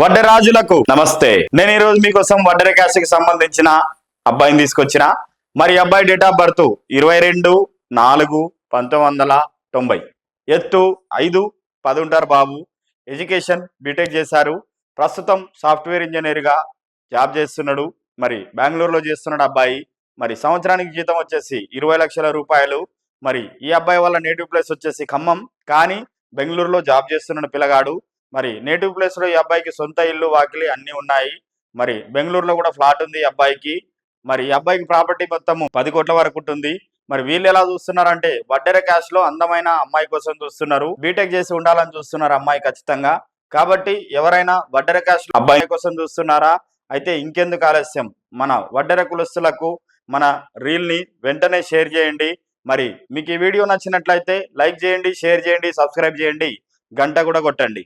వడ్డరాజులకు నమస్తే. నేను ఈ రోజు మీకోసం వడ్డెర క్యాస్ట్ కి సంబంధించిన అబ్బాయిని తీసుకొచ్చిన. మరి అబ్బాయి డేట్ ఆఫ్ బర్త్ 22/4/1990. ఎత్తు 5'10" ఉంటారు బాబు. ఎడ్యుకేషన్ బీటెక్ చేశారు. ప్రస్తుతం సాఫ్ట్వేర్ ఇంజనీర్ గా జాబ్ చేస్తున్నాడు. మరి బెంగళూరులో చేస్తున్నాడు అబ్బాయి. మరి సంవత్సరానికి జీతం వచ్చేసి 20 లక్షల రూపాయలు. మరి ఈ అబ్బాయి వాళ్ళ నేటివ్ ప్లేస్ వచ్చేసి ఖమ్మం, కానీ బెంగళూరులో జాబ్ చేస్తున్నాడు పిల్లగాడు. మరి నేటివ్ ప్లేస్ లో ఈ అబ్బాయికి సొంత ఇల్లు వాకిలి అన్ని ఉన్నాయి. మరి బెంగళూరులో కూడా ఫ్లాట్ ఉంది ఈ అబ్బాయికి. మరి ఈ అబ్బాయికి ప్రాపర్టీ మొత్తం 10 కోట్ల వరకు ఉంటుంది. మరి వీళ్ళు ఎలా చూస్తున్నారంటే వడ్డెర క్యాస్ట్ లో అందమైన అమ్మాయి కోసం చూస్తున్నారు. బీటెక్ చేసి ఉండాలని చూస్తున్నారు అమ్మాయి ఖచ్చితంగా. కాబట్టి ఎవరైనా వడ్డెర క్యాస్ట్ అబ్బాయి కోసం చూస్తున్నారా? అయితే ఇంకెందుకు ఆలస్యం, మన వడ్డెర కులస్తులకు మన రీల్ ని వెంటనే షేర్ చేయండి. మరి మీకు ఈ వీడియో నచ్చినట్లయితే లైక్ చేయండి, షేర్ చేయండి, సబ్స్క్రైబ్ చేయండి, గంట కూడా కొట్టండి.